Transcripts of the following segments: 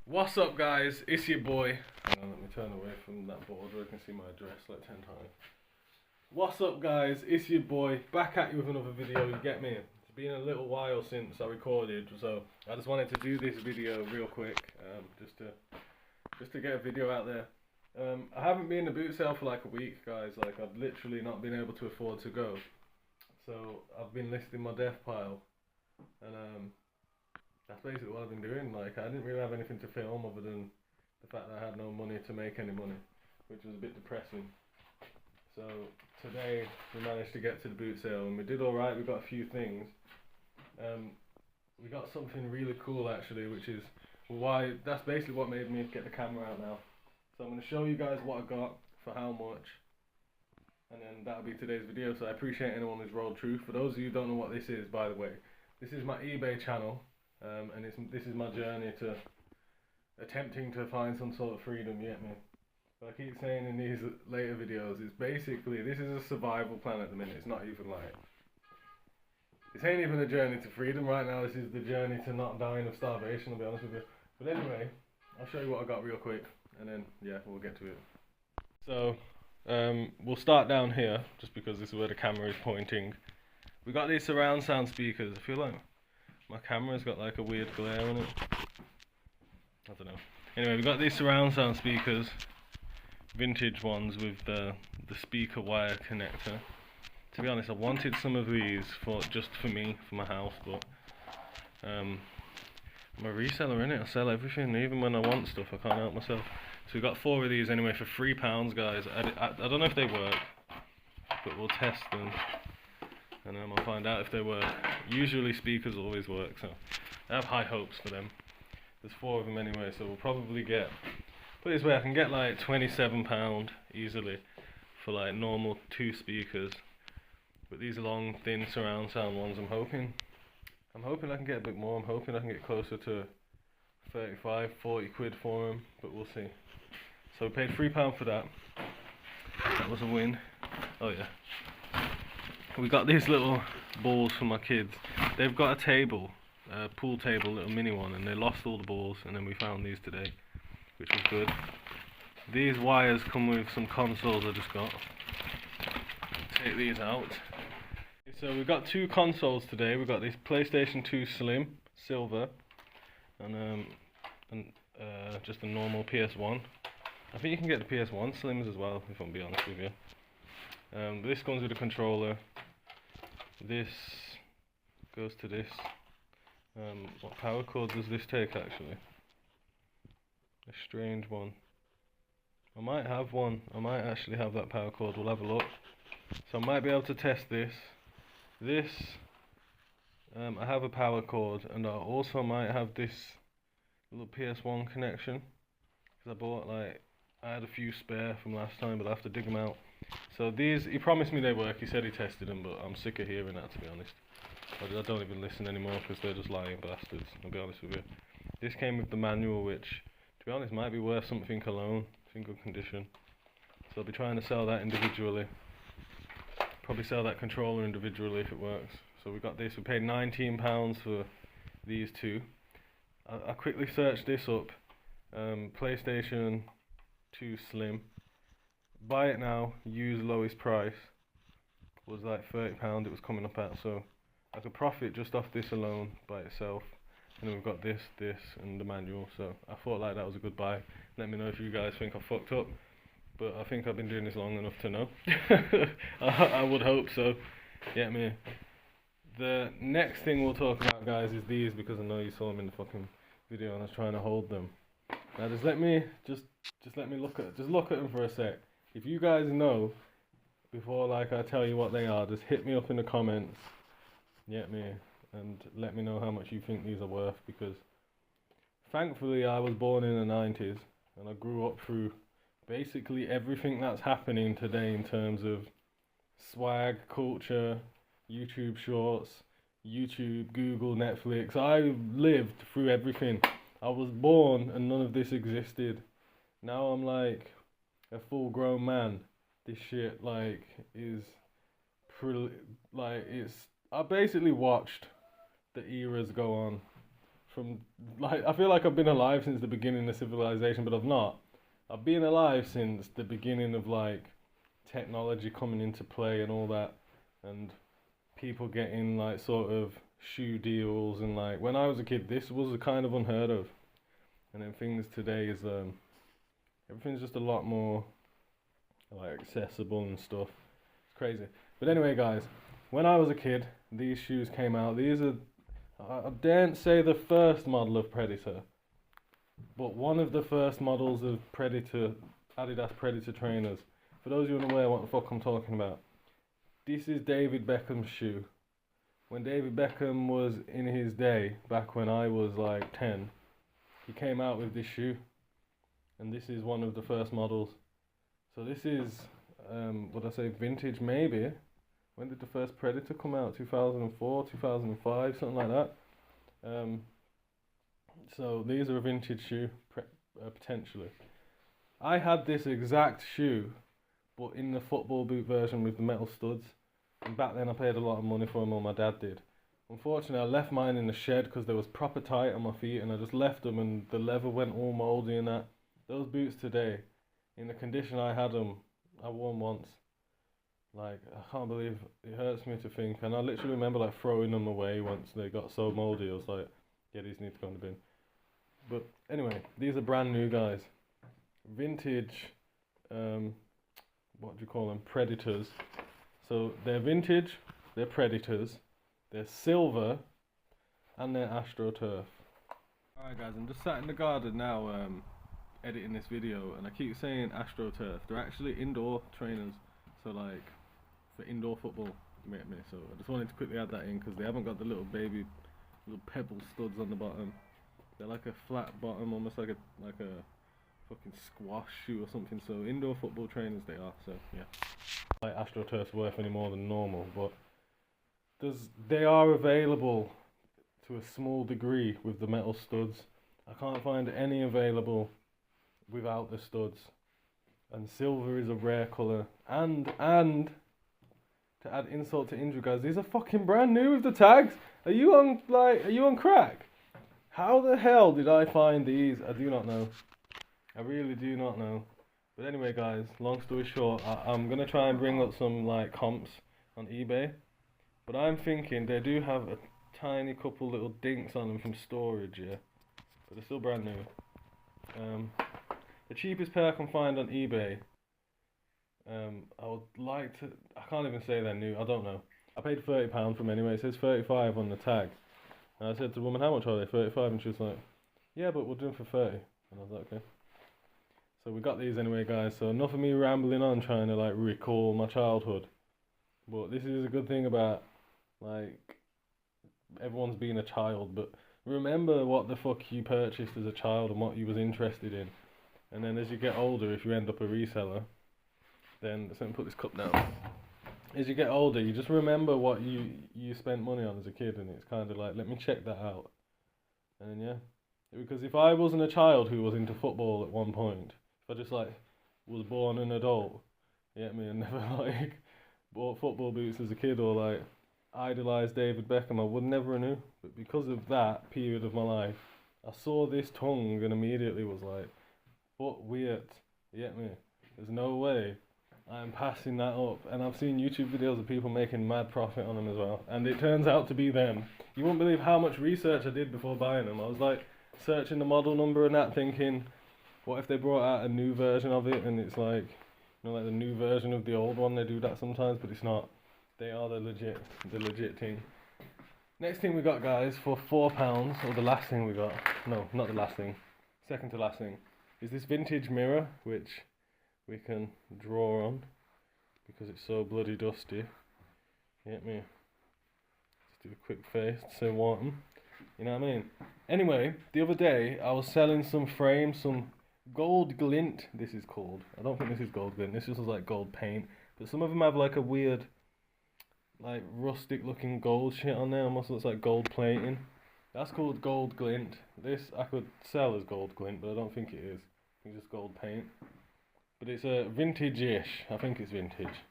What's up, guys? It's your boy. Hang on, let me turn away from that board where I can see my address like 10 times. What's up, guys? It's your boy. Back at you with another video, you get me? It's been a little while since I recorded, so I just wanted to do this video real quick, just to get a video out there. I haven't been in the boot sale for like a week, guys. Like, I've literally not been able to afford to go. So, I've been listing my death pile, and that's basically what I've been doing. Like, I didn't really have anything to film other than the fact that I had no money to make any money, which was a bit depressing. So today we managed to get to the boot sale and we did alright. We got a few things. We got something really cool actually, which is why that's basically what made me get the camera out now. So I'm going to show you guys what I got for how much, and then that'll be today's video. So I appreciate anyone who's rolled through. For those of you who don't know what this is, by the way, this is my eBay channel. And this is my journey to attempting to find some sort of freedom, you get me? But I keep saying in these later videos, it's basically, this is a survival plan at the minute. It's not even like, this ain't even a journey to freedom right now. This is the journey to not dying of starvation, I'll be honest with you. But anyway, I'll show you what I got real quick, and then yeah, we'll get to it. So we'll start down here, just because this is where the camera is pointing. We got these surround sound speakers. I feel like my camera's got like a weird glare on it. I don't know. Anyway, we've got these surround sound speakers, vintage ones with the speaker wire connector. To be honest, I wanted some of these just for me, for my house, but I'm a reseller innit. I sell everything, even when I want stuff, I can't help myself. So we've got 4 of these anyway for £3, guys. I don't know if they work, but we'll test them. And I'll find out if they work. Usually speakers always work, so I have high hopes for them. There's 4 of them anyway, so we'll probably get, put it this way, I can get like £27 easily for like normal 2 speakers. But these long, thin surround sound ones, I'm hoping I can get a bit more. I'm hoping I can get closer to 35, 40 quid for them, but we'll see. So we paid £3 for that. That was a win. Oh yeah. We got these little balls for my kids. They've got a table, a pool table, little mini one, and they lost all the balls, and then we found these today, which was good. These wires come with some consoles I just got. Take these out. So we got 2 consoles today. We got this PlayStation 2 Slim, silver, and just a normal PS1. I think you can get the PS1 Slims as well, if I'm being honest with you. This comes with a controller. This goes to this. What power cord does this take actually? A strange one. I might have one. I might actually have that power cord. We'll have a look. So I might be able to test this. This, I have a power cord, and I also might have this little PS1 connection. Because I had a few spare from last time, but I have to dig them out. So these, he promised me they work. He said he tested them, but I'm sick of hearing that, to be honest. I don't even listen anymore because they're just lying bastards, I'll be honest with you. This came with the manual, which, to be honest, might be worth something alone. It's in good condition. So I'll be trying to sell that individually. Probably sell that controller individually if it works. So we got this. We paid £19 for these 2. I quickly searched this up. PlayStation 2 Slim. Buy it now, use lowest price, was like £30 it was coming up at, so I could profit just off this alone by itself. And then we've got this, and the manual, so I thought like that was a good buy. Let me know if you guys think I fucked up, but I think I've been doing this long enough to know. I would hope so. Get me. The next thing we'll talk about, guys, is these, because I know you saw them in the fucking video and I was trying to hold them. Now just let me look at them for a sec. If you guys know, before like I tell you what they are, just hit me up in the comments, get me, and let me know how much you think these are worth, because thankfully I was born in the 90s, and I grew up through basically everything that's happening today in terms of swag, culture, YouTube shorts, YouTube, Google, Netflix. I lived through everything. I was born and none of this existed. Now I'm like a full grown man. This shit like is I basically watched the eras go on from, like, I feel like I've been alive since the beginning of civilization, but I've not. I've been alive since the beginning of, like, technology coming into play and all that, and people getting, like, sort of shoe deals, and, like, when I was a kid, this was kind of unheard of. And then things today is, everything's just a lot more, like, accessible and stuff. It's crazy. But anyway, guys, when I was a kid, these shoes came out. These are, I daren't say the first model of Predator, but one of the first models of Predator, Adidas Predator trainers. For those of you unaware what the fuck I'm talking about, this is David Beckham's shoe. When David Beckham was in his day, back when I was like 10, he came out with this shoe, and this is one of the first models. So this is, would I say vintage maybe? When did the first Predator come out? 2004, 2005, something like that. So these are a vintage shoe, potentially. I had this exact shoe, but in the football boot version with the metal studs. And back then I paid a lot of money for them, or my dad did. Unfortunately, I left mine in the shed because they was proper tight on my feet, and I just left them, and the leather went all mouldy and that. Those boots today, in the condition I had them, I wore them once. Like, I can't believe it hurts me to think. And I literally remember like throwing them away once they got so mouldy. I was like, yeah, these need to go in the bin. But anyway, these are brand new, guys. Vintage, what do you call them? Predators. So they're vintage, they're Predators, they're silver, and they're AstroTurf. Alright guys, I'm just sat in the garden now editing this video, and I keep saying AstroTurf. They're actually indoor trainers, so like for indoor football, you get me. So I just wanted to quickly add that in because they haven't got the little baby, little pebble studs on the bottom. They're like a flat bottom, almost like a fucking squash shoe or something. So indoor football trainers they are. So yeah, like AstroTurf's worth any more than normal, but they are available to a small degree with the metal studs. I can't find any available without the studs. And silver is a rare colour. And to add insult to injury, guys, these are fucking brand new with the tags. Are you on crack? How the hell did I find these? I do not know. I really do not know. But anyway, guys, long story short, I'm gonna try and bring up some like comps on eBay. But I'm thinking they do have a tiny couple little dinks on them from storage, yeah. But they're still brand new. The cheapest pair I can find on eBay, I would like to, I can't even say they're new, I don't know. I paid £30 for them anyway, it says 35 on the tag. And I said to the woman, how much are they? 35, and she was like, yeah, but we'll do them for 30. And I was like, okay. So we got these anyway, guys, so enough of me rambling on trying to like recall my childhood. But this is a good thing about, like, everyone's being a child, but remember what the fuck you purchased as a child and what you was interested in. And then as you get older, if you end up a reseller, then, let me put this cup down. As you get older, you just remember what you spent money on as a kid, and it's kind of like, let me check that out. And then, yeah. Because if I wasn't a child who was into football at one point, if I just, like, was born an adult, you get me, and never, like, bought football boots as a kid, or, like, idolised David Beckham, I would never have knew. But because of that period of my life, I saw this tongue and immediately was like, but weird, you get me? There's no way I'm passing that up. And I've seen YouTube videos of people making mad profit on them as well, and it turns out to be them. You won't believe how much research I did before buying them. I was like searching the model number and that, thinking, what if they brought out a new version of it, and it's like, you know, like the new version of the old one. They do that sometimes, but it's not. They are the legit thing. Next thing we got, guys, for £4, or the last thing we got, no, not the last thing, second to last thing, is this vintage mirror, which we can draw on, because it's so bloody dusty. You get me? Just do a quick face to say want 'em. You know what I mean? Anyway, the other day, I was selling some frames, some gold glint, this is called. I don't think this is gold glint, this just looks like gold paint. But some of them have like a weird, like rustic looking gold shit on there, almost looks like gold plating. That's called gold glint. This I could sell as gold glint, but I don't think it is. I think it's just gold paint. But it's a vintage-ish. I think it's vintage.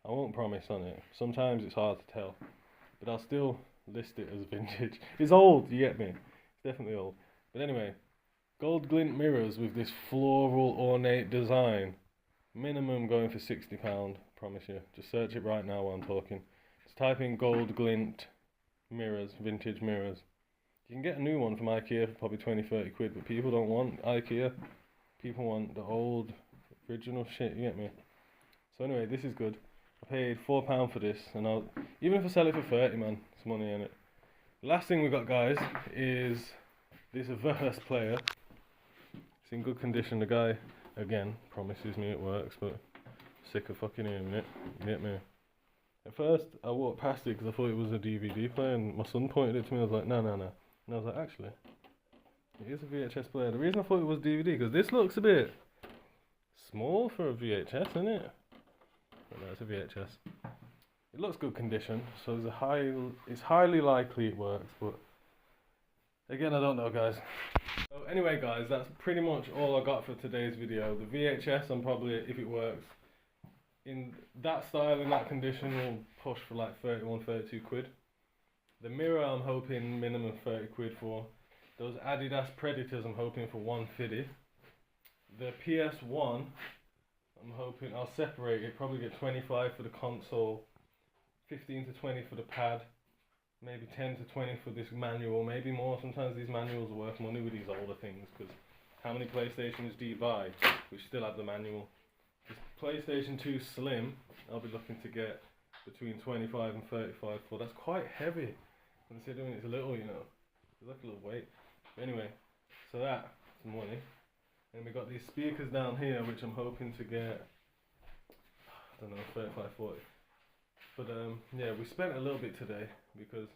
I won't promise on it. Sometimes it's hard to tell. But I'll still list it as vintage. It's old, you get me? definitely old. But anyway, gold glint mirrors with this floral ornate design. Minimum going for £60, promise you. Just search it right now while I'm talking. Just type in gold glint mirrors, vintage mirrors. You can get a new one from IKEA for probably 20-30 quid, but people don't want IKEA. People want the old, original shit, you get me? So anyway, this is good. I paid £4 for this, and even if I sell it for 30, man, it's money in it. The last thing we got, guys, is this Verse player. It's in good condition. The guy, again, promises me it works, but sick of fucking hearing it. You get me? At first, I walked past it because I thought it was a DVD player, and my son pointed it to me. I was like, no. And I was like, actually, it is a VHS player. The reason I thought it was DVD, because this looks a bit small for a VHS, isn't it? But no, it's a VHS. It looks good condition, so it's highly likely it works, but again, I don't know, guys. So anyway, guys, that's pretty much all I got for today's video. The VHS, I'm probably, if it works, in that style, in that condition, will push for like 31, 32 quid. The mirror, I'm hoping minimum 30 quid for. Those Adidas Predators, I'm hoping for 150. The PS1, I'm hoping I'll separate it, probably get 25 for the console, 15 to 20 for the pad, maybe 10 to 20 for this manual, maybe more. Sometimes these manuals are worth money with these older things, because how many PlayStations do you buy which still have the manual? This PlayStation 2 Slim, I'll be looking to get between 25 and 35 for. That's quite heavy, considering it's little, you know. It's like a little weight. But anyway, so that's money. And we got these speakers down here, which I'm hoping to get, I don't know, 35, 40. But yeah, we spent a little bit today, because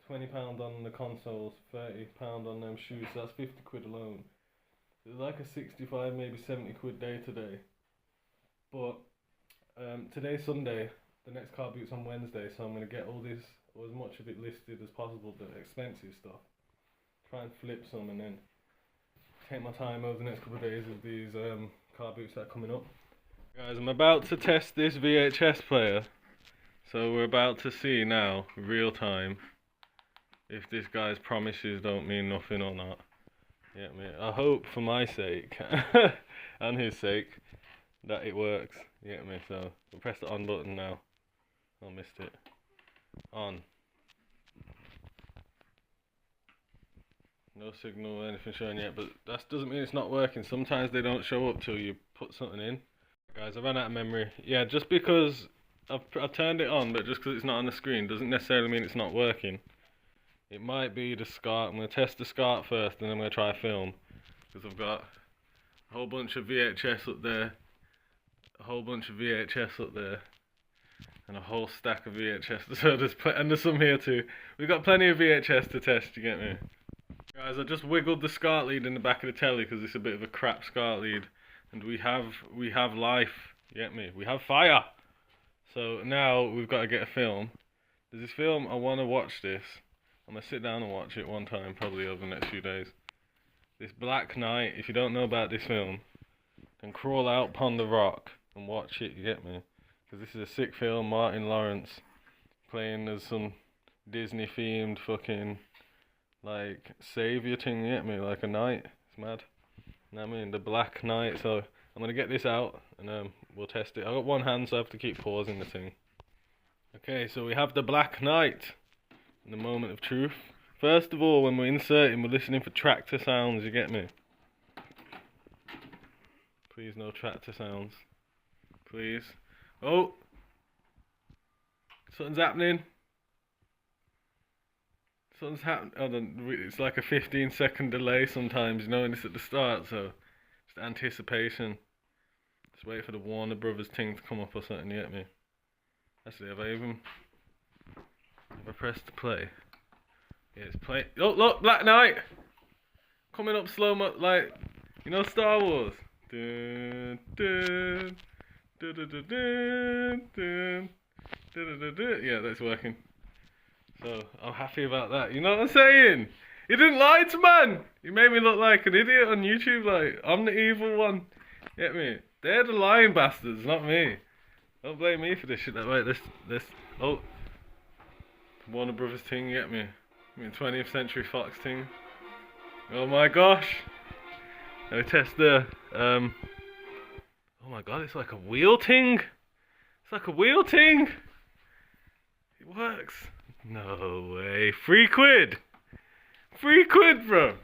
£20 on the consoles, £30 on them shoes, so that's 50 quid alone. It's like a 65, maybe 70 quid day today. But today's Sunday, the next car boot's on Wednesday, so I'm going to get all this, or as much of it listed as possible, the expensive stuff. Try and flip some, and then take my time over the next couple of days with these car boots that are coming up. Guys, I'm about to test this VHS player. So we're about to see now, real time, if this guy's promises don't mean nothing or not. Yeah, mate. I hope for my sake and his sake that it works. Yeah, me. So we'll press the on button now. I missed it. On. No signal or anything showing yet, but that doesn't mean it's not working. Sometimes they don't show up till you put something in. Guys, I ran out of memory. Yeah, just because I've turned it on, but just because it's not on the screen doesn't necessarily mean it's not working. It might be the SCART. I'm going to test the SCART first, and then I'm going to try film. Because I've got a whole bunch of VHS up there, a whole bunch of VHS up there, and a whole stack of VHS. So there's some here too. We've got plenty of VHS to test, you get me? Guys, I just wiggled the SCART lead in the back of the telly because it's a bit of a crap SCART lead. And we have life, you get me? We have fire! So now we've got to get a film. There's this film, I want to watch this. I'm going to sit down and watch it one time, probably over the next few days. This Black Knight, if you don't know about this film, then crawl out upon the rock and watch it, you get me? Because this is a sick film, Martin Lawrence playing as some Disney themed fucking, like, saviour thing, you get me? Like a knight, it's mad. You know what I mean? The Black Knight, so I'm going to get this out and we'll test it. I've got one hand, so I have to keep pausing the thing. Okay, so we have the Black Knight in the moment of truth. First of all, when we're inserting, we're listening for tractor sounds, you get me? Please, no tractor sounds. Please. Oh! Something's happening. Something's happening. Oh, it's like a 15-second delay sometimes, you know, when it's at the start, so just anticipation. Just wait for the Warner Brothers thing to come up or something, you get me? Actually, have I pressed play? Yeah, it's play. Oh, look, Black Knight! Coming up slow mo, like, you know Star Wars? Dun, dun, dun, dun, dun, dun, dun, dun, dun, dun. Yeah, that's working. So, I'm happy about that. You know what I'm saying? He didn't lie to man! He made me look like an idiot on YouTube, like, I'm the evil one. Get me? They're the lying bastards, not me. Don't blame me for this shit. Wait, this, oh. Warner Brothers thing, get me? I mean, 20th Century Fox thing. Oh my gosh. Let me test the, oh my god, it's like a wheel ting. It's like a wheel ting. It works. No way. £3. £3, bro.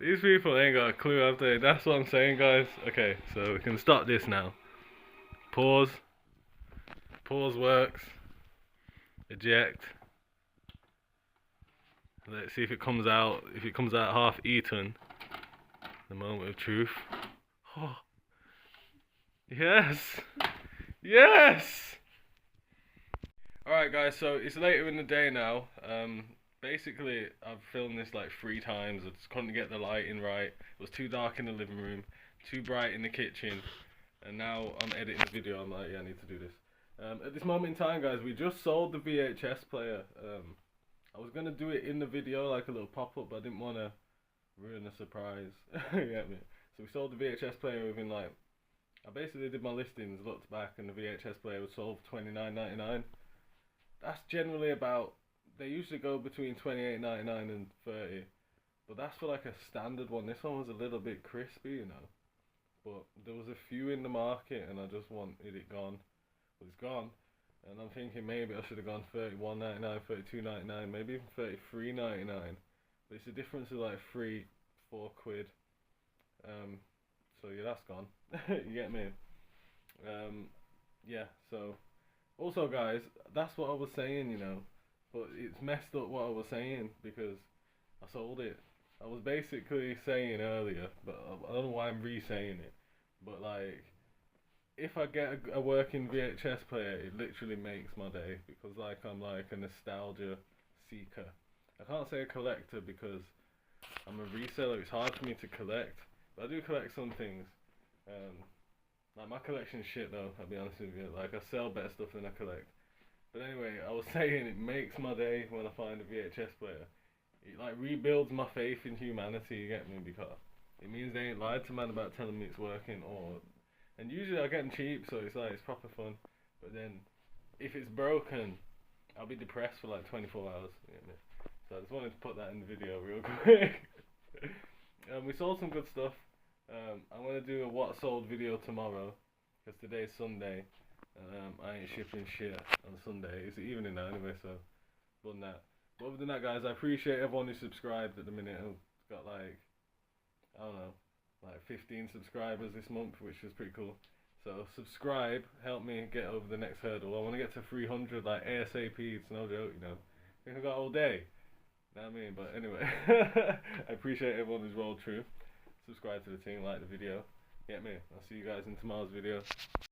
These people ain't got a clue, have they? That's what I'm saying, guys. Okay, so we can stop this now. Pause. Pause works. Eject. Let's see if it comes out. If it comes out half eaten. The moment of truth. Oh. Yes. Yes. Alright guys, so it's later in the day now. Basically I've filmed this like 3 times. I just couldn't get the lighting right. It was too dark in the living room, too bright in the kitchen, and now I'm editing the video. I'm like, yeah, I need to do this. At this moment in time, guys, we just sold the VHS player. I was gonna do it in the video, like a little pop-up, but I didn't want to ruin the surprise. You get me? So we sold the VHS player within like, I basically did my listings, looked back, and the VHS player was sold for $29.99. That's generally about, they usually go between $28.99 and $30, but that's for like a standard one. This one was a little bit crispy, you know, but there was a few in the market, and I just wanted it gone. But it's gone. And I'm thinking maybe I should have gone $31.99, $32.99, maybe even $33.99. But it's a difference of like £3-4. So yeah, that's gone. You get me? Yeah. So also, guys, that's what I was saying, you know. But it's messed up what I was saying because I sold it. I was basically saying earlier, but I don't know why I'm re-saying it. But like, if I get a working VHS player, it literally makes my day, because like I'm like a nostalgia seeker. I can't say a collector because I'm a reseller. It's hard for me to collect, but I do collect some things. Like my collection's shit though, I'll be honest with you. Like I sell better stuff than I collect. But anyway, I was saying it makes my day when I find a VHS player. It like rebuilds my faith in humanity, you get me? Because it means they ain't lied to man about telling me it's working, and usually I get them cheap, so it's like, it's proper fun. But then, if it's broken, I'll be depressed for like 24 hours. You get me? So I just wanted to put that in the video real quick. We sold some good stuff. I'm going to do a what sold video tomorrow, because today's Sunday. I ain't shipping shit on Sunday. It's the evening now anyway, so done that. But other than that, guys, I appreciate everyone who subscribed at the minute. I've got like, I don't know, like 15 subscribers this month, which is pretty cool. So subscribe, help me get over the next hurdle. I want to get to 300 like ASAP. It's no joke, you know. I think I've got all day. You know what I mean? But anyway, I appreciate everyone who's rolled through. Subscribe to the team, like the video. Get me? I'll see you guys in tomorrow's video.